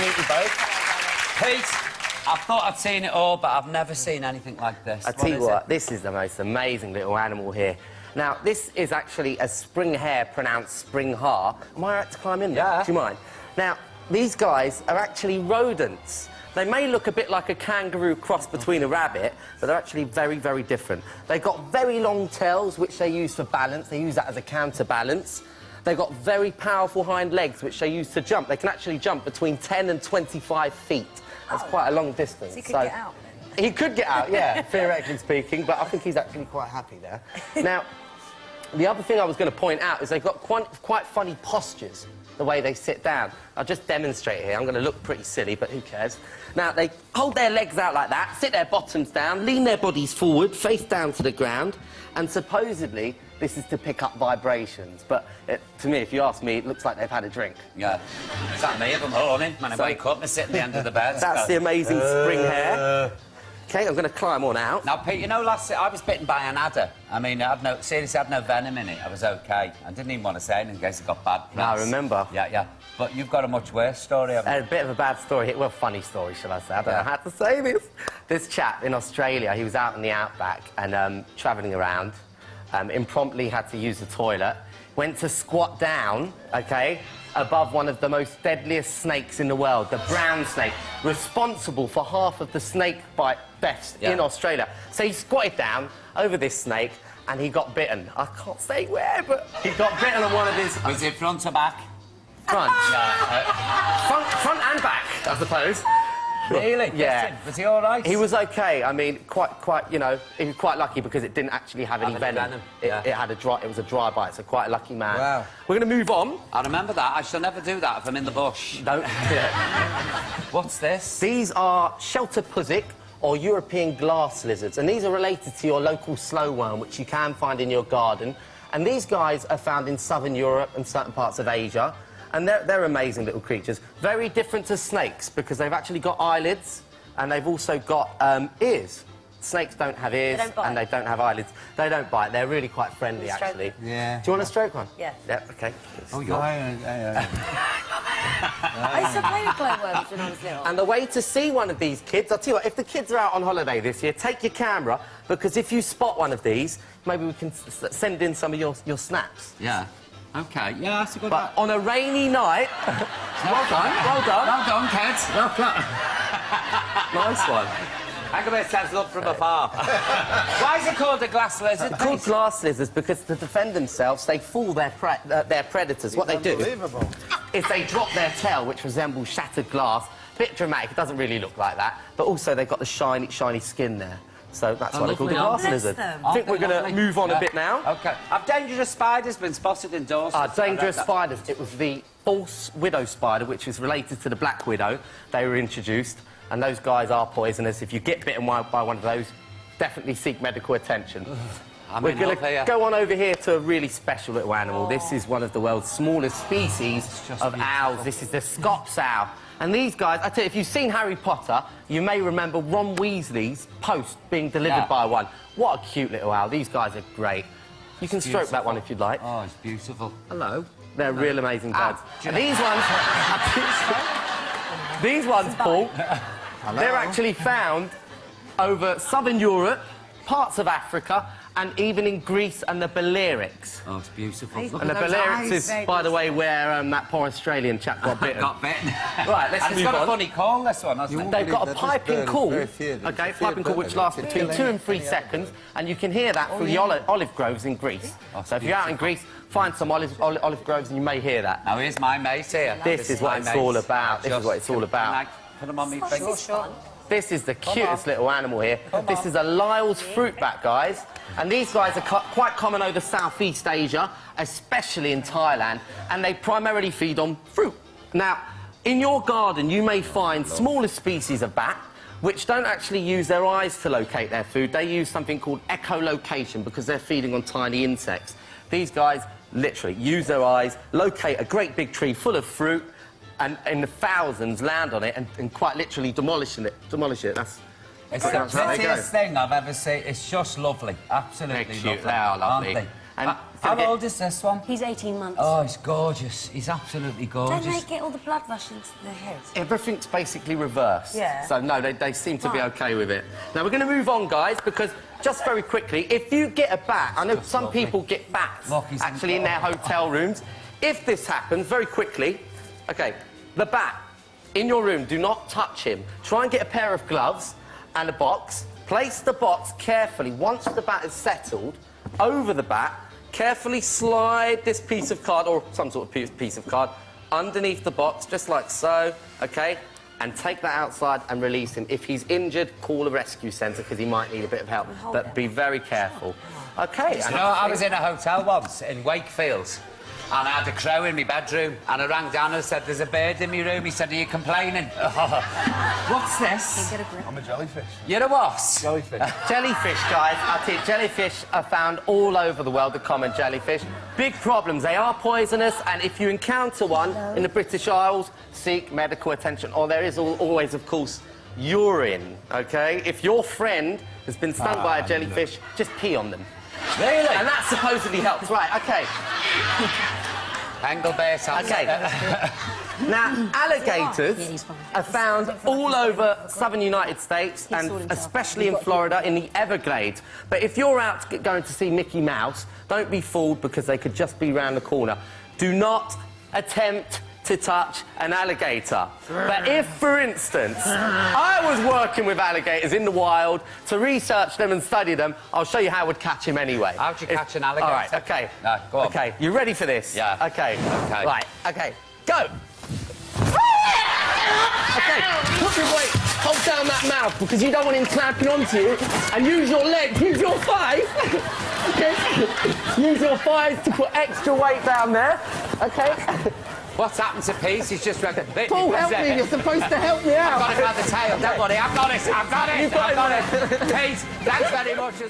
meet you both. Pete, I thought I'd seen it all, but I've never seen anything like this. I tell you what, this is the most amazing little animal here. Now, this is actually a spring hare, pronounced spring har. Am I right to climb in there? Yeah. Do you mind? Now, these guys are actually rodents. They may look a bit like a kangaroo cross between a rabbit, but they're actually very, very different. They've got very long tails, which they use for balance. They use that as a counterbalance. They've got very powerful hind legs, which they use to jump. They can actually jump between 10 and 25 feet. That's quite a long distance. So he could get out, then? He could get out, yeah, theoretically speaking, but I think he's actually quite happy there. Now, the other thing I was going to point out is they've got quite funny postures, the way they sit down. I'll just demonstrate here. I'm going to look pretty silly, but who cares? Now, they hold their legs out like that, sit their bottoms down, lean their bodies forward, face down to the ground, and supposedly this is to pick up vibrations. But to me, if you ask me, it looks like they've had a drink. Yeah. It's like me every morning when I wake up and sit at the end of the bed. That's the amazing spring hare. OK, I'm going to climb on out. Now, Pete, you know, I was bitten by an adder. I mean, seriously, I had no venom in it. I was OK. I didn't even want to say it in case it got bad. No, I remember. Yeah, yeah. But you've got a much worse story, haven't you? A bit of a bad story. Well, funny story, shall I say. I don't know how to say this. This chap in Australia, he was out in the outback and travelling around, impromptu had to use the toilet, went to squat down, OK, above one of the most deadliest snakes in the world, the brown snake, responsible for half of the snake bite deaths in Australia. So he squatted down over this snake and he got bitten. I can't say where, but he got bitten on one of his... Was it front or back? Front. Yeah. Front and back, I suppose. Really? Yeah. Was he all right? He was OK. I mean, you know, he was quite lucky because it didn't actually have any venom. It was a dry bite, so quite a lucky man. Wow. We're going to move on. I remember that. I shall never do that if I'm in the bush. Don't. What's this? These are shelter puzzik, or European glass lizards, and these are related to your local slow worm, which you can find in your garden. And these guys are found in southern Europe and certain parts of Asia. And they're amazing little creatures. Very different to snakes, because they've actually got eyelids, and they've also got ears. Snakes don't have ears, and they don't have eyelids. They don't bite. They're really quite friendly, actually. Yeah. Do you want to stroke one? Yeah. Yeah, OK. Oh, you're... I used to play with glowworms when I was little. And the way to see one of these kids, I'll tell you what, if the kids are out on holiday this year, take your camera, because if you spot one of these, maybe we can send in some of your snaps. Yeah. OK, yeah, that's a good... But on a rainy night... Well done, well done. Well done, kids. Well done. Nice one. How come it says look from afar? Why is it called a glass lizard? It's called glass lizards because to defend themselves, they fool their predators. What they do is they drop their tail, which resembles shattered glass. Bit dramatic, it doesn't really look like that. But also, they've got the shiny, shiny skin there. So that's why they're called a glass lizard. I think we're going to move on a bit now. OK. Have dangerous spiders been spotted indoors? Dangerous spiders. It was the false widow spider, which is related to the black widow. They were introduced, and those guys are poisonous. If you get bitten by one of those, definitely seek medical attention. We're going to go on over here to a really special little animal. This is one of the world's smallest species of owls. This is the Scops owl. And these guys, I tell you, if you've seen Harry Potter, you may remember Ron Weasley's post being delivered by one. What a cute little owl. These guys are great. You can stroke that one if you'd like. Oh, it's beautiful. Hello. They're real amazing birds. And these ones... These ones, Paul, they're actually found over southern Europe, parts of Africa, and even in Greece and the Balearics. Oh, it's beautiful. And And the Balearics is, by the way, where that poor Australian chap got bitten. Got bitten. Right, let's And it's move got on. a funny call, this one, hasn't it? They've got a piping call, OK, piping call which lasts between 2 and 3 seconds, and you can hear that through the olive groves in Greece. So if you're out in Greece, find some olive groves and you may hear that. Now, here's my mate here. This is what it's all about. This is what it's all about. Put them on me fingers. This is the cutest little animal here. This is a Lyle's fruitbat, guys. And these guys are quite common over Southeast Asia, especially in Thailand, and they primarily feed on fruit. Now, in your garden, you may find smaller species of bat, which don't actually use their eyes to locate their food. They use something called echolocation because they're feeding on tiny insects. These guys literally use their eyes, locate a great big tree full of fruit, and in the thousands land on it and quite literally demolish it. That's It's the prettiest thing I've ever seen. It's just lovely. Absolutely lovely. They are lovely. Aren't And How old is this one? He's 18 months. Oh, he's gorgeous. He's absolutely gorgeous. Don't they get all the blood rushing to their head? Everything's basically reversed. Yeah. So, no, they seem to be Right. okay with it. Now, we're going to move on, guys, because just very quickly, if you get a bat, I know some people get bats Look, he's actually in their hotel rooms. If this happens, very quickly, okay, the bat in your room, do not touch him. Try and get a pair of gloves and a box. Place the box carefully. Once the bat is settled, over the bat, carefully slide this piece of card, or some sort of piece of card, underneath the box, just like so, okay? And take that outside and release him. If he's injured, call a rescue centre, because he might need a bit of help. But be very careful. Okay. You know, I was in a hotel once in Wakefield, and I had a crow in my bedroom, and I rang down and said, there's a bird in my room. He said, are you complaining? What's this? Get a grip. I'm a jellyfish. You're a what? Jellyfish. Jellyfish, guys, I tell you, jellyfish are found all over the world, the common jellyfish. Big problems, they are poisonous, and if you encounter one in the British Isles, seek medical attention. Or there is always, of course, urine, OK? If your friend has been stung by a jellyfish, just pee on them. Really? And that supposedly helps. Right, OK. Engelbert. OK. Now, alligators are found all over southern United States and especially in Florida in the Everglades. But if you're out going to see Mickey Mouse, don't be fooled because they could just be round the corner. Do not attempt to touch an alligator. But if, for instance, I was working with alligators in the wild to research them and study them, I'll show you how I would catch him anyway. How'd you catch an alligator? All right, OK. No, go on. OK, you ready for this? Yeah. OK. OK. Right, OK. Go! OK, put your weight, hold down that mouth because you don't want him clamping onto you, and use your leg, use your thighs. OK? Use your thighs to put extra weight down there. OK? What's happened to Pete? He's just... Paul, help me, you're supposed to help me out. I've got it by the tail. Don't worry, I've got it. I've got it. You've got I've got it. Pete, thanks very much.